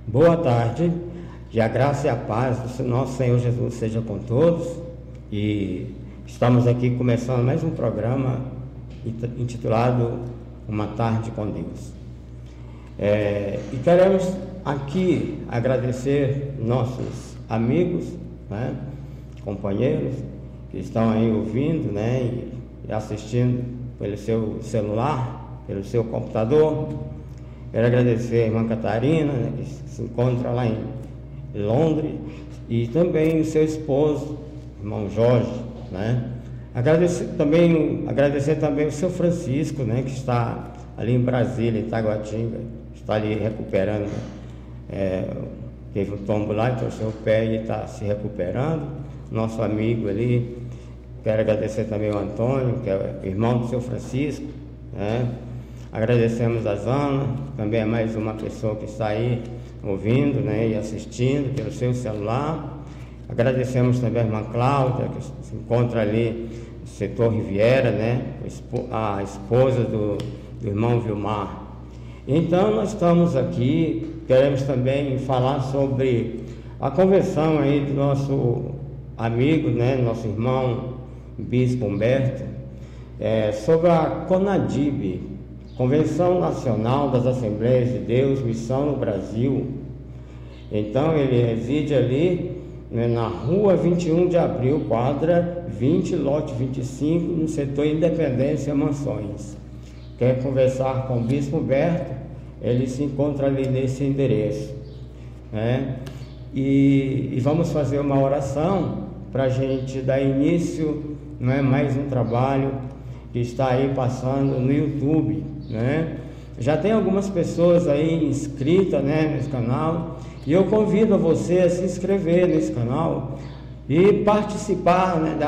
Boa tarde, que a graça e a paz do nosso Senhor Jesus seja com todos. E estamos aqui começando mais um programa intitulado Uma Tarde com Deus. E queremos aqui agradecer nossos amigos, né, companheiros que estão aí ouvindo, né, e assistindo pelo seu celular, pelo seu computador. Quero agradecer a irmã Catarina, né, que se encontra lá em Londres, e também o seu esposo, irmão Jorge, né? Agradecer também o seu Francisco, né, que está ali em Brasília, em Itaguatinga, está ali recuperando, teve um tombo lá, torceu o pé e está se recuperando. Nosso amigo ali. Quero agradecer também o Antônio, que é o irmão do seu Francisco, né? Agradecemos a Zana, também é mais uma pessoa que está aí ouvindo, né, e assistindo pelo seu celular. Agradecemos também a irmã Cláudia, que se encontra ali no setor Riviera, né, a esposa do irmão Vilmar. Então nós estamos aqui, queremos também falar sobre a conversão aí do nosso amigo, né, nosso irmão Bispo Humberto, sobre a CONADIB, Convenção Nacional das Assembleias de Deus, Missão no Brasil. Então ele reside ali, né, na rua 21 de abril, quadra 20, lote 25, no setor Independência Mansões. Quer conversar com o Bispo Humberto? Ele se encontra ali nesse endereço, né? E vamos fazer uma oração para a gente dar início, não é, mais um trabalho que está aí passando no YouTube, né? Já tem algumas pessoas aí inscritas, né, nesse canal, e eu convido a você a se inscrever nesse canal e participar, né,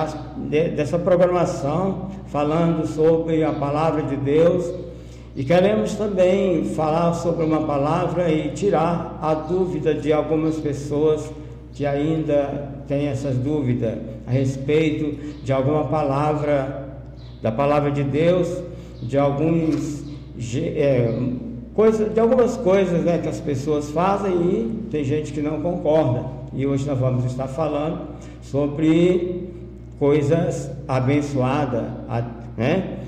dessa programação falando sobre a palavra de Deus. E queremos também falar sobre uma palavra e tirar a dúvida de algumas pessoas que ainda têm essas dúvidas a respeito de alguma palavra, da palavra de Deus, de algumas coisas, né, que as pessoas fazem e tem gente que não concorda. E hoje nós vamos estar falando sobre coisas abençoadas, né?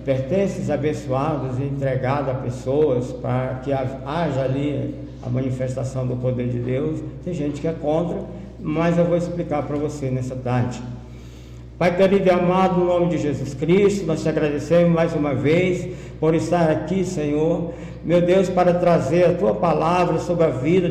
Pertences abençoados e entregados a pessoas para que haja ali a manifestação do poder de Deus. Tem gente que é contra, mas eu vou explicar para você nessa tarde. Pai querido e amado, no nome de Jesus Cristo, nós te agradecemos mais uma vez por estar aqui, Senhor, meu Deus, para trazer a tua palavra sobre a vida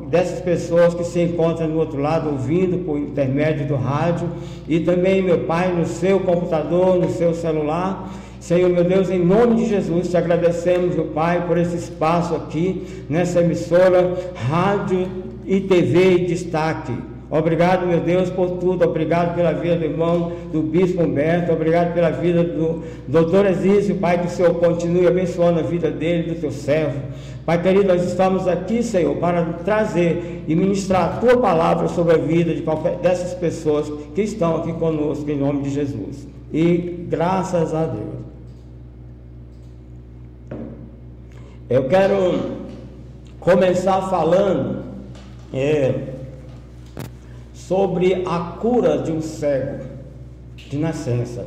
dessas pessoas que se encontram do outro lado, ouvindo por intermédio do rádio, e também, meu Pai, no seu computador, no seu celular. Senhor, meu Deus, em nome de Jesus, te agradecemos, meu Pai, por esse espaço aqui, nessa emissora, rádio e TV em destaque. Obrigado, meu Deus, por tudo. Obrigado pela vida do irmão do Bispo Humberto. Obrigado pela vida do doutor Exísio, Pai, que o Senhor continue abençoando a vida dele, do teu servo. Pai querido, nós estamos aqui, Senhor, para trazer e ministrar a tua palavra sobre a vida de qualquer dessas pessoas que estão aqui conosco, em nome de Jesus. E graças a Deus. Eu quero começar falando sobre a cura de um cego de nascença.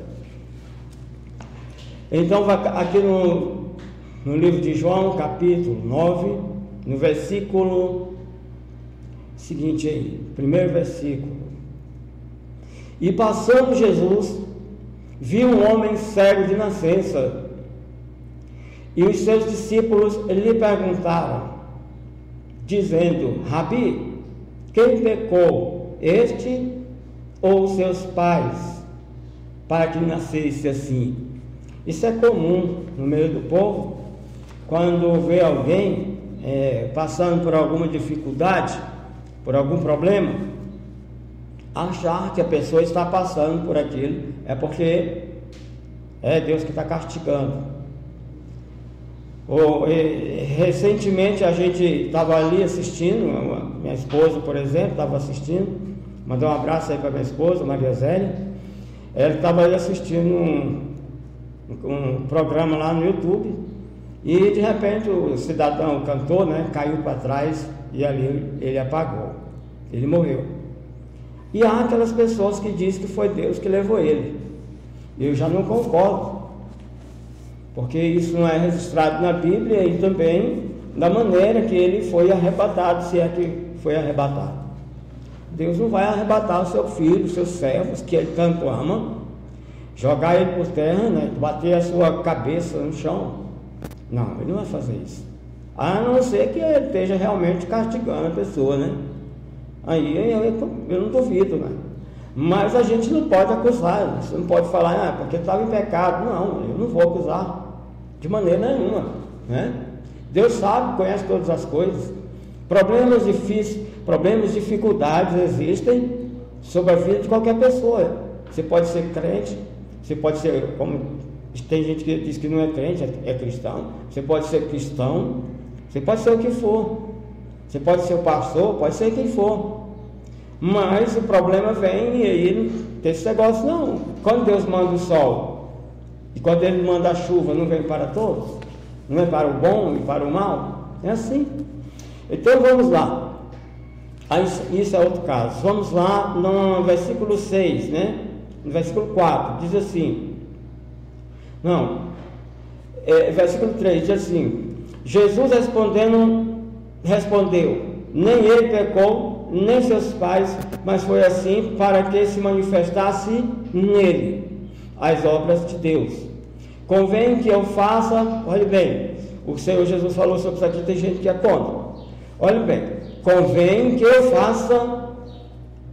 Então, aqui no livro de João, capítulo 9, no versículo seguinte aí, primeiro versículo. E passando Jesus, viu um homem cego de nascença, e os seus discípulos lhe perguntaram, dizendo: Rabi, quem pecou, este ou seus pais, para que nascesse assim? Isso é comum no meio do povo, quando vê alguém passando por alguma dificuldade, por algum problema, achar que a pessoa está passando por aquilo é porque é Deus que está castigando. Recentemente a gente estava ali assistindo, minha esposa, por exemplo, estava assistindo, mandou um abraço aí para minha esposa, Maria Zélia. Ela estava ali assistindo um programa lá no YouTube, E de repente o cidadão, o cantor, né, caiu para trás e ali ele apagou, ele morreu. E há aquelas pessoas que dizem que foi Deus que levou ele. Eu já não concordo, porque isso não é registrado na Bíblia e também da maneira que ele foi arrebatado, se é que foi arrebatado. Deus não vai arrebatar o seu filho, os seus servos, que ele tanto ama, jogar ele por terra, né, bater a sua cabeça no chão. Não, ele não vai fazer isso. A não ser que ele esteja realmente castigando a pessoa, né? Aí eu não duvido, né? Mas a gente não pode acusar, você não pode falar, porque estava em pecado. Não, eu não vou acusar de maneira nenhuma, né? Deus sabe, conhece todas as coisas. Problemas difíceis, problemas, dificuldades existem sobre a vida de qualquer pessoa. Você pode ser crente, você pode ser, como tem gente que diz que não é crente, é cristão. Você pode ser cristão, você pode ser o que for. Você pode ser o pastor, pode ser quem for. Mas o problema vem e aí não tem esse negócio não. Quando Deus manda o sol e quando Ele manda a chuva, não vem para todos? Não é para o bom e para o mal? É assim. Então vamos lá. Isso é outro caso. Vamos lá no versículo 6, né? No versículo 4, diz assim. Versículo 3 diz assim: Jesus respondeu, nem ele pecou, nem seus pais, mas foi assim para que se manifestasse nele as obras de Deus. Convém que eu faça, olhe bem, o Senhor Jesus falou sobre isso aqui, tem gente que é contra. Olhe bem, convém que eu faça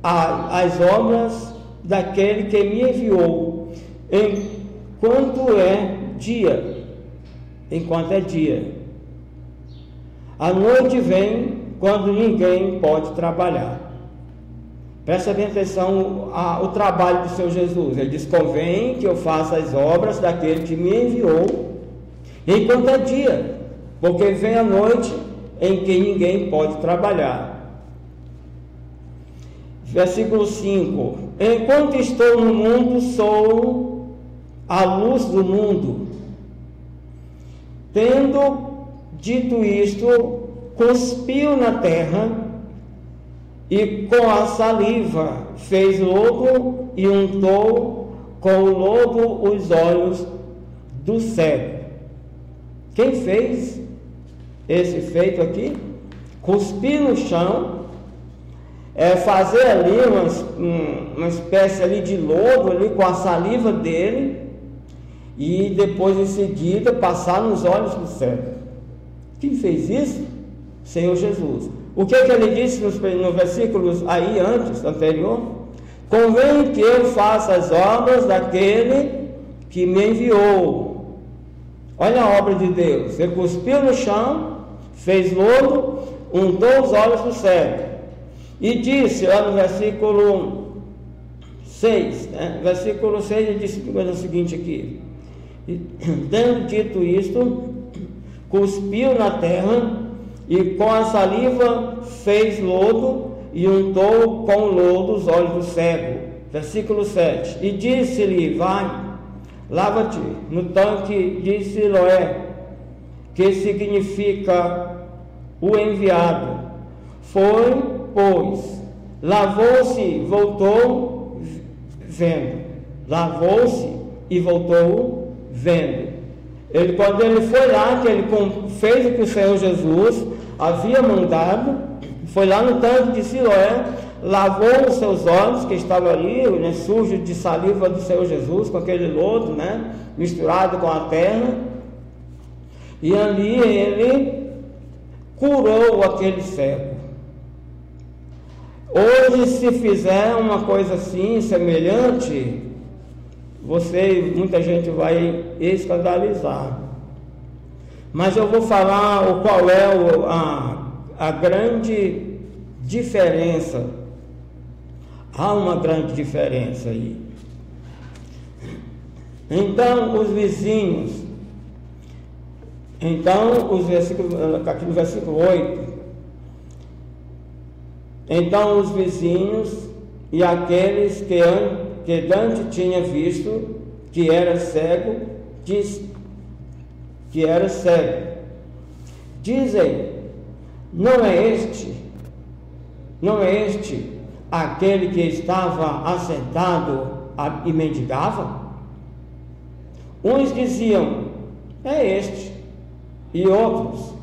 as obras daquele que me enviou, enquanto é dia. A noite vem quando ninguém pode trabalhar. Presta bem atenção ao trabalho do Senhor Jesus. Ele diz, convém que eu faça as obras daquele que me enviou, enquanto é dia, porque vem a noite em que ninguém pode trabalhar. Versículo 5: enquanto estou no mundo, sou a luz do mundo. Tendo dito isto, cuspiu na terra e com a saliva fez lodo e untou com o lodo os olhos do cego. Quem fez esse feito aqui? Cuspir no chão, fazer ali uma espécie ali de lodo ali com a saliva dele e depois em seguida passar nos olhos do cego. Quem fez isso? Senhor Jesus. O que ele disse no versículos aí antes, anterior? Convém que eu faça as obras daquele que me enviou. Olha a obra de Deus. Ele cuspiu no chão, fez lodo, untou os olhos do cego. E disse, lá no versículo 6, né? Versículo 6, ele disse o seguinte aqui. Tendo dito isto, cuspiu na terra e com a saliva fez lodo e untou com o lodo os olhos do cego. Versículo 7. E disse-lhe, vai, lava-te no tanque de Siloé, que significa o enviado. Foi, pois, lavou-se, voltou vendo. Lavou-se e voltou vendo. Quando ele foi lá, que ele fez o que o Senhor Jesus havia mandado, foi lá no tanque de Siloé, lavou os seus olhos, que estavam ali, né, sujos de saliva do Senhor Jesus, com aquele lodo, né, misturado com a terra, e ali ele curou aquele cego. Hoje, se fizer uma coisa assim, semelhante, muita gente vai escandalizar. Mas eu vou falar qual é a grande diferença. Há uma grande diferença aí. Então, os vizinhos. Então, aqui no versículo 8. Então, os vizinhos e aqueles que Dante tinha visto, que era cego, que era cego. Dizem, não é este aquele que estava assentado e mendigava? Uns diziam, é este, e outros,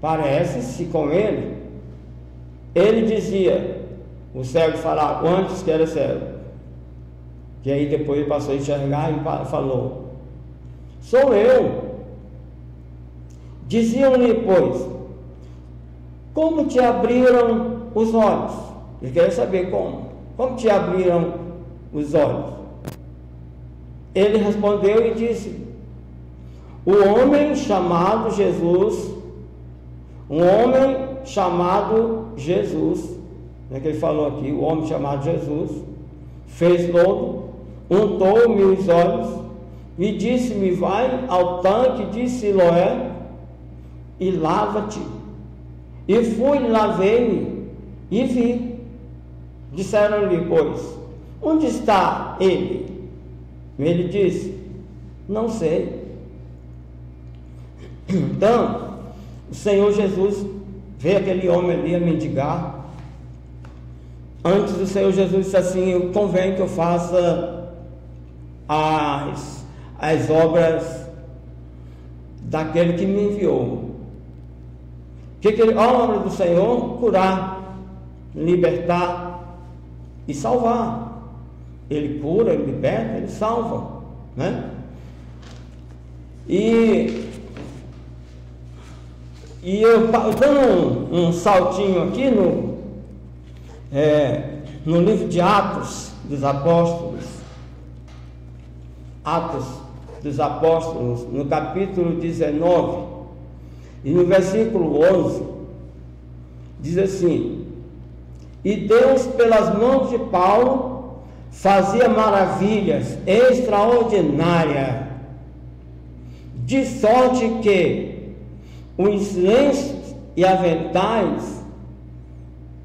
parece-se com ele. Ele dizia, o cego falava, antes que era cego, que aí depois ele passou a enxergar e falou, sou eu. Diziam-lhe, pois, como te abriram os olhos? Ele queria saber como te abriram os olhos? Ele respondeu e disse, o homem chamado Jesus, né, que ele falou aqui, o homem chamado Jesus, fez lodo, untou-me os olhos e disse-me, vai ao tanque de Siloé e lava-te. E fui, lavei-me e vi. Disseram-lhe, pois, onde está ele? Ele disse, não sei. Então, o Senhor Jesus vê aquele homem ali a mendigar. Antes o Senhor Jesus disse assim, convém que eu faça as obras daquele que me enviou. A obra do Senhor, curar, libertar e salvar. Ele cura, ele liberta, ele salva, né? E eu dando um saltinho aqui no livro de Atos dos Apóstolos, no capítulo 19, e no versículo 11, diz assim, e Deus pelas mãos de Paulo fazia maravilhas extraordinárias, de sorte que os lenços e aventais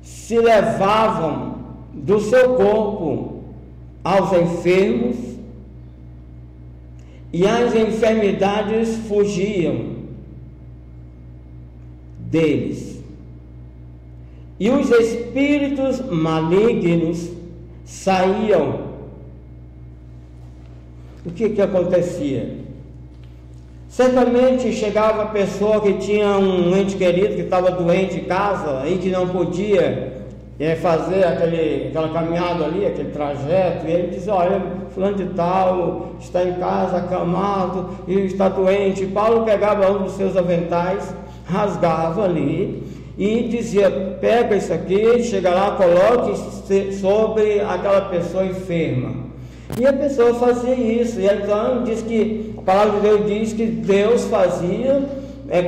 se levavam do seu corpo aos enfermos e as enfermidades fugiam deles, e os espíritos malignos saíam. O que acontecia? Certamente chegava a pessoa que tinha um ente querido que estava doente em casa e que não podia fazer aquela caminhada ali, aquele trajeto, e ele dizia, olha, fulano de tal está em casa acamado e está doente. Paulo pegava um dos seus aventais, rasgava ali e dizia, pega isso aqui, chega lá, coloque sobre aquela pessoa enferma. E a pessoa fazia isso. E então diz que a palavra de Deus diz que Deus fazia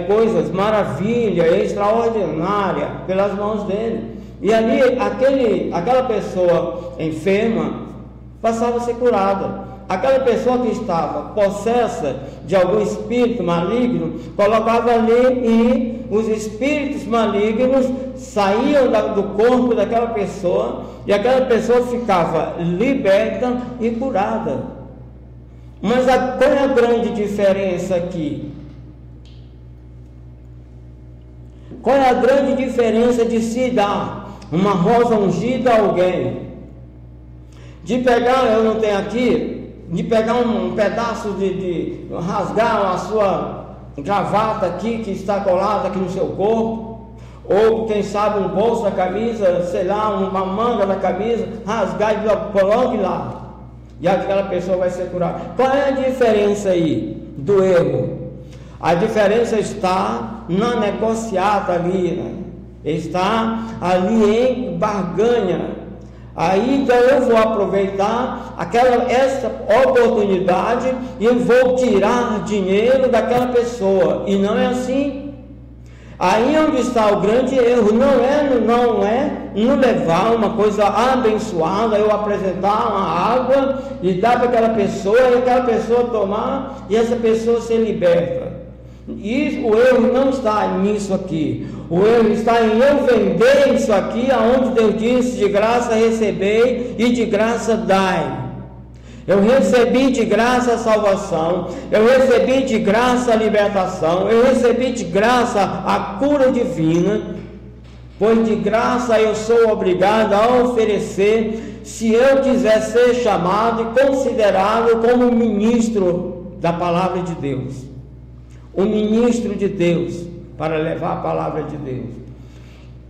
coisas, maravilha, extraordinária pelas mãos dele. E ali aquela pessoa enferma passava a ser curada. Aquela pessoa que estava possessa de algum espírito maligno, colocava ali e os espíritos malignos saíam do corpo daquela pessoa e aquela pessoa ficava liberta e curada. Mas qual é a grande diferença aqui? Qual é a grande diferença de se dar uma rosa ungida a alguém? De pegar, eu não tenho aqui, de pegar um pedaço de rasgar a sua gravata aqui que está colada aqui no seu corpo, ou quem sabe um bolso da camisa, sei lá, uma manga da camisa, rasgar e coloque lá, e aquela pessoa vai ser curada. Qual é a diferença aí do erro? A diferença está na negociata ali, né? Está ali em barganha. Aí então eu vou aproveitar essa oportunidade e eu vou tirar dinheiro daquela pessoa, e não é assim. Aí onde está o grande erro, não é no levar uma coisa abençoada, eu apresentar uma água e dar para aquela pessoa e aquela pessoa tomar e essa pessoa ser liberta. E o erro não está nisso aqui. O erro está em eu vender isso aqui, aonde Deus disse, de graça recebei e de graça dai. Eu recebi de graça a salvação, eu recebi de graça a libertação, eu recebi de graça a cura divina, pois de graça eu sou obrigado a oferecer, se eu quiser ser chamado e considerado como ministro da palavra de Deus, um ministro de Deus, para levar a palavra de Deus.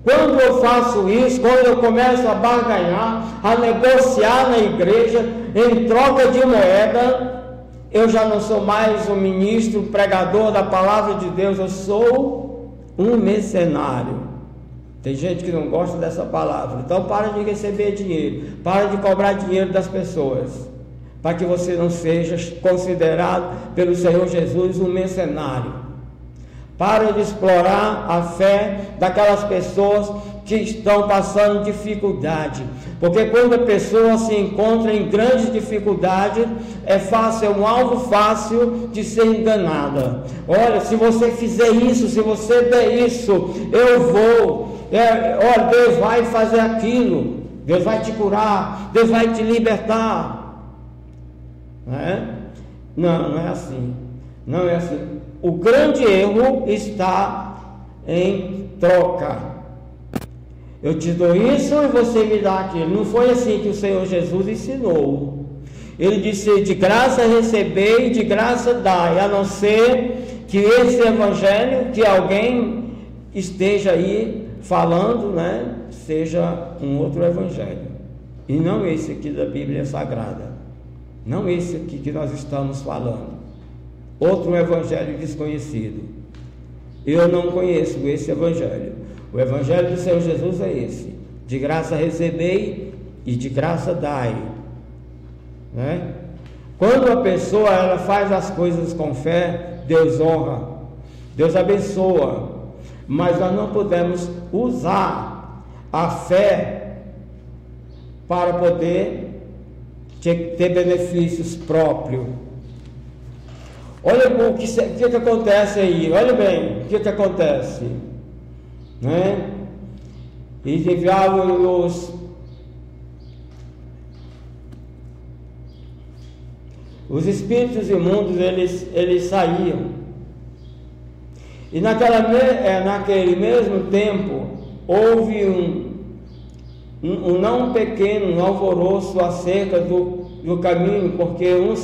Quando eu faço isso, quando eu começo a barganhar, a negociar na igreja, em troca de moeda, eu já não sou mais um ministro, pregador da palavra de Deus, eu sou um mercenário. Tem gente que não gosta dessa palavra, então para de receber dinheiro, para de cobrar dinheiro das pessoas, para que você não seja considerado pelo Senhor Jesus um mercenário. Para de explorar a fé daquelas pessoas que estão passando dificuldade, porque quando a pessoa se encontra em grande dificuldade, é um alvo fácil de ser enganada. Olha, se você fizer isso, se você der isso, eu vou. Olha, Deus vai fazer aquilo, Deus vai te curar, Deus vai te libertar. Não é? Não é assim. Não é assim. O grande erro está em troca. Eu te dou isso e você me dá aquilo. Não foi assim que o Senhor Jesus ensinou. Ele disse: de graça recebei e de graça dai, a não ser que esse evangelho que alguém esteja aí falando, né, seja um outro evangelho, e não esse aqui da Bíblia Sagrada, não esse aqui que nós estamos falando. Outro evangelho desconhecido. Eu não conheço esse evangelho. O evangelho do Senhor Jesus é esse: de graça recebei e de graça dai, né? Quando a pessoa ela faz as coisas com fé, Deus honra, Deus abençoa, mas nós não podemos usar a fé para poder ter benefícios próprios. Olha o que acontece aí, olha bem o que acontece, né? E enviavam os espíritos imundos, eles saíam, e naquele mesmo tempo houve um não pequeno alvoroço acerca do caminho, porque um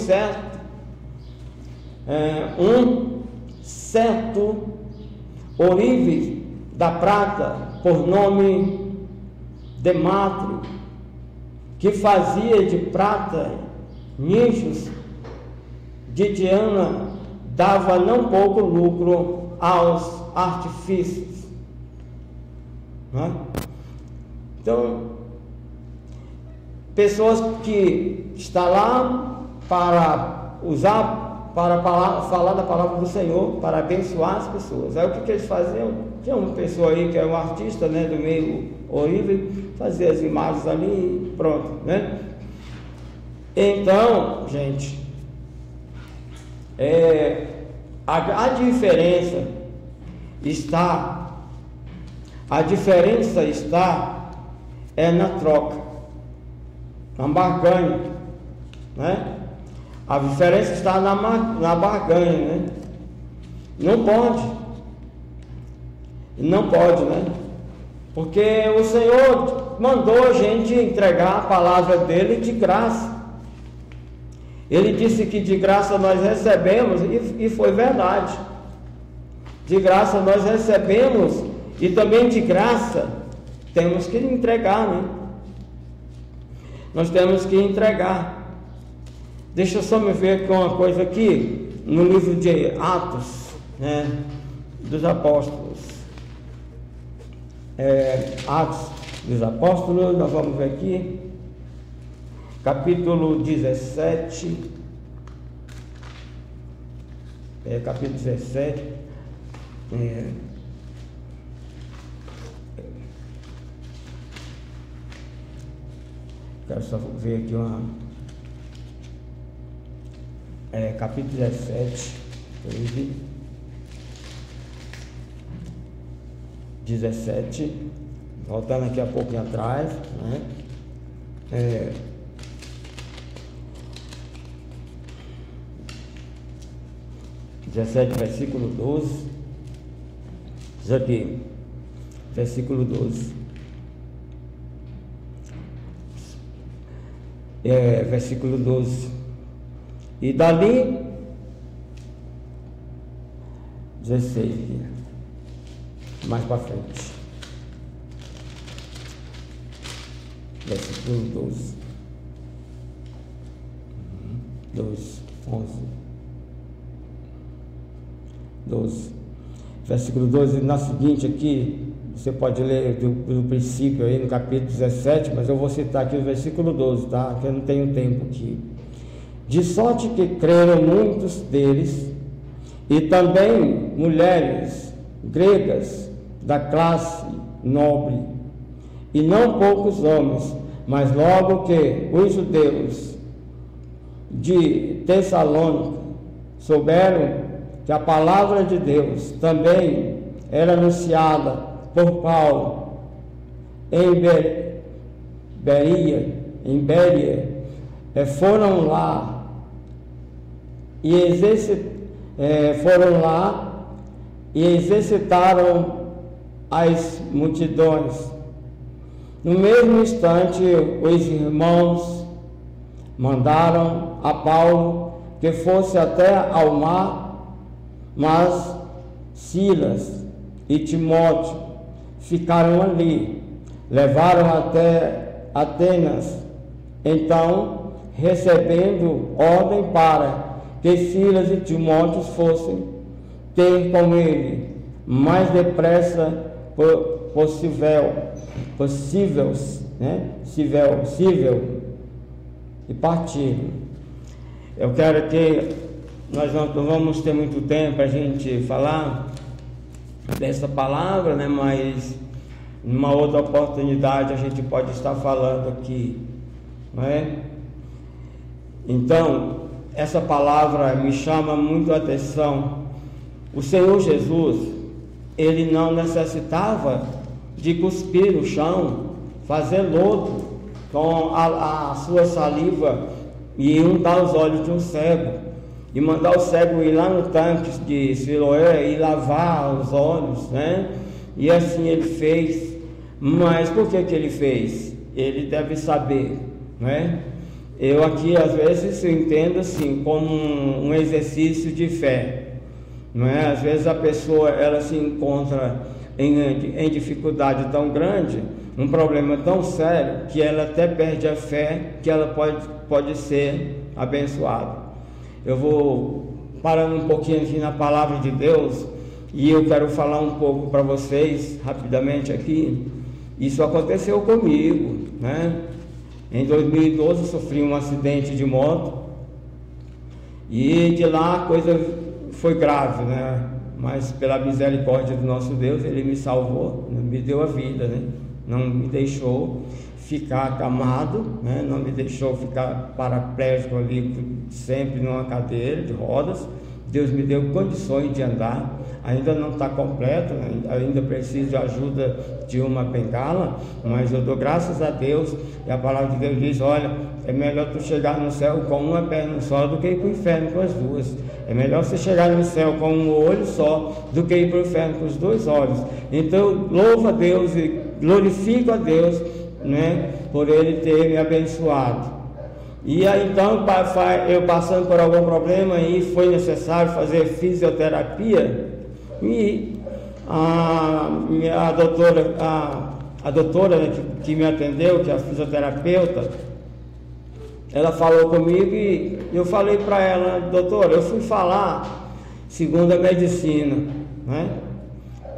certo ourives da prata, por nome Demátrio, que fazia de prata nichos de Diana, dava não pouco lucro aos artífices, né? Então, pessoas que estão lá para falar da palavra do Senhor, para abençoar as pessoas. Aí o que eles faziam? Tinha uma pessoa aí que é um artista, né, do meio horrível, fazia as imagens ali e pronto, né? Então, gente, a diferença está na troca, na barganha, né? A diferença está na barganha, né? Não pode, né? Porque o Senhor mandou a gente entregar a palavra dele de graça. Ele disse que de graça nós recebemos, e foi verdade. De graça nós recebemos, e também de graça temos que entregar, né? Nós temos que entregar. Deixa eu só me ver com uma coisa aqui, no livro de Atos, né, dos Apóstolos. Atos dos Apóstolos, nós vamos ver aqui, capítulo 17, capítulo 17, quero só ver aqui capítulo 17, 17, voltando aqui a pouquinho atrás, né? 17, versículo 12. Diz aqui, versículo 12. Versículo 12. E dali, 16, mais para frente. Versículo 12. 11. 12. Versículo 12, na seguinte aqui, você pode ler do princípio aí no capítulo 17, mas eu vou citar aqui o versículo 12, tá? Que eu não tenho tempo aqui. De sorte que creram muitos deles, e também mulheres gregas da classe nobre, e não poucos homens, mas logo que os judeus de Tessalônica souberam que a palavra de Deus também era anunciada por Paulo em Béria, foram lá e exercitaram as multidões. No mesmo instante, os irmãos mandaram a Paulo que fosse até ao mar, mas Silas e Timóteo ficaram ali, levaram até Atenas. Então, recebendo ordem para que Silas e Timóteo fossem ter com ele mais depressa possível, e partiram. Eu quero que nós não vamos ter muito tempo para a gente falar dessa palavra, né? Mas numa outra oportunidade a gente pode estar falando aqui, não é? Então, essa palavra me chama muito a atenção. O Senhor Jesus, ele não necessitava de cuspir no chão, fazer lodo com a sua saliva e untar os olhos de um cego, e mandar o cego ir lá no tanque de Siloé e lavar os olhos, né? E assim ele fez. Mas por que ele fez? Ele deve saber, né? Eu aqui às vezes entendo assim como um exercício de fé, não é? Às vezes a pessoa ela se encontra em dificuldade tão grande, um problema tão sério, que ela até perde a fé que ela pode ser abençoada. Eu vou parando um pouquinho aqui na palavra de Deus e eu quero falar um pouco para vocês rapidamente aqui. Isso aconteceu comigo, né? Em 2012 eu sofri um acidente de moto e de lá a coisa foi grave, né? Mas pela misericórdia do nosso Deus, Ele me salvou, me deu a vida, né? Não me deixou ficar acamado, né? Não me deixou ficar paraplégico ali, sempre numa cadeira de rodas. Deus me deu condições de andar. Ainda não está completo, né? Ainda preciso de ajuda de uma bengala, mas eu dou graças a Deus. E a palavra de Deus diz: olha, é melhor tu chegar no céu com uma perna só do que ir para o inferno com as duas. É melhor você chegar no céu com um olho só do que ir para o inferno com os dois olhos. Então louvo a Deus e glorifico a Deus, né, por Ele ter me abençoado. E aí então, eu passando por algum problema e foi necessário fazer fisioterapia, e a doutora que me atendeu, que é a fisioterapeuta, ela falou comigo e eu falei para ela: doutora, eu fui falar segundo a medicina, né?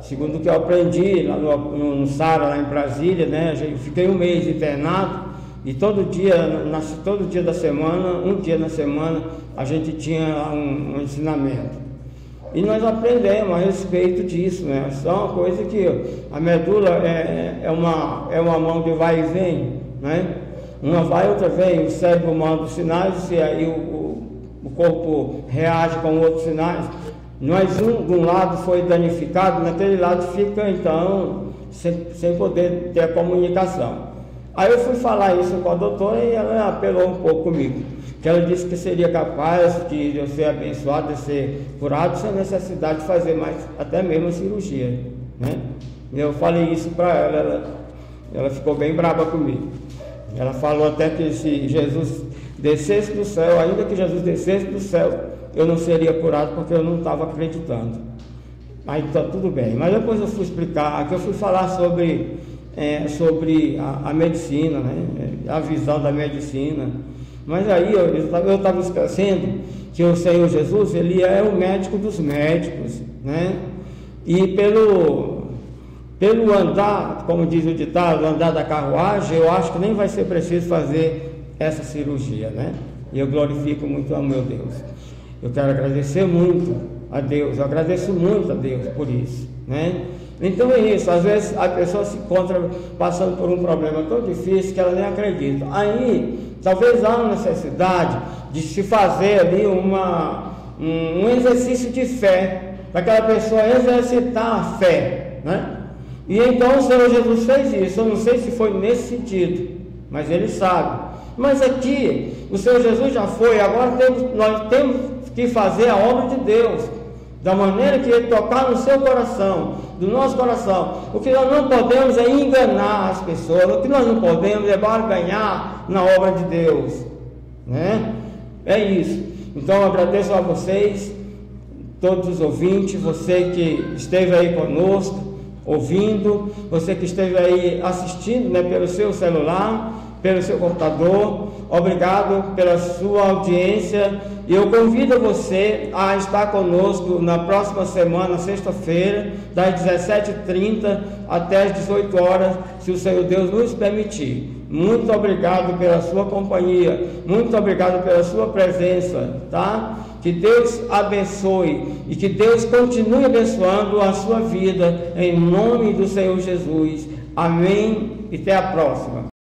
Segundo o que eu aprendi lá no SARA, lá em Brasília, né? Eu fiquei um mês internado e todo dia da semana, um dia na semana, a gente tinha um ensinamento. E nós aprendemos a respeito disso, né? Só uma coisa que a medula é uma mão de vai e vem, né? Uma vai, outra vem, o cérebro manda os sinais e aí o corpo reage com outros sinais. Mas de um lado foi danificado, naquele lado fica então sem poder ter a comunicação. Aí eu fui falar isso com a doutora e ela apelou um pouco comigo. que ela disse que seria capaz de eu ser abençoado, de ser curado, sem necessidade de fazer mais, até mesmo a cirurgia, né? Eu falei isso para ela ficou bem brava comigo. Ela falou até que se Jesus descesse do céu, ainda que Jesus descesse do céu, eu não seria curado porque eu não estava acreditando. Aí está tudo bem. Mas depois eu fui explicar, que eu fui falar sobre a medicina, né? A visão da medicina. Mas aí eu estava esquecendo que o Senhor Jesus, ele é o médico dos médicos, né? E pelo andar, como diz o ditado, andar da carruagem, eu acho que nem vai ser preciso fazer essa cirurgia, né? E eu glorifico muito ao meu Deus. Eu quero agradecer muito a Deus, eu agradeço muito a Deus por isso, né? Então é isso, às vezes a pessoa se encontra passando por um problema tão difícil que ela nem acredita. Aí, talvez há uma necessidade de se fazer ali um exercício de fé, para aquela pessoa exercitar a fé, né? E então o Senhor Jesus fez isso. Eu não sei se foi nesse sentido, mas Ele sabe. Mas aqui, o Senhor Jesus já foi, agora nós temos que fazer a obra de Deus, da maneira que Ele tocar no seu coração, do nosso coração. O que nós não podemos é enganar as pessoas, o que nós não podemos é barganhar na obra de Deus, né? É isso. Então eu agradeço a vocês, todos os ouvintes, você que esteve aí conosco, ouvindo, você que esteve aí assistindo, né, pelo seu celular, pelo seu computador, obrigado pela sua audiência, e eu convido você a estar conosco na próxima semana, sexta-feira, das 17h30 até as 18 horas, se o Senhor Deus nos permitir. Muito obrigado pela sua companhia, muito obrigado pela sua presença, tá? Que Deus abençoe e que Deus continue abençoando a sua vida, em nome do Senhor Jesus. Amém e até a próxima.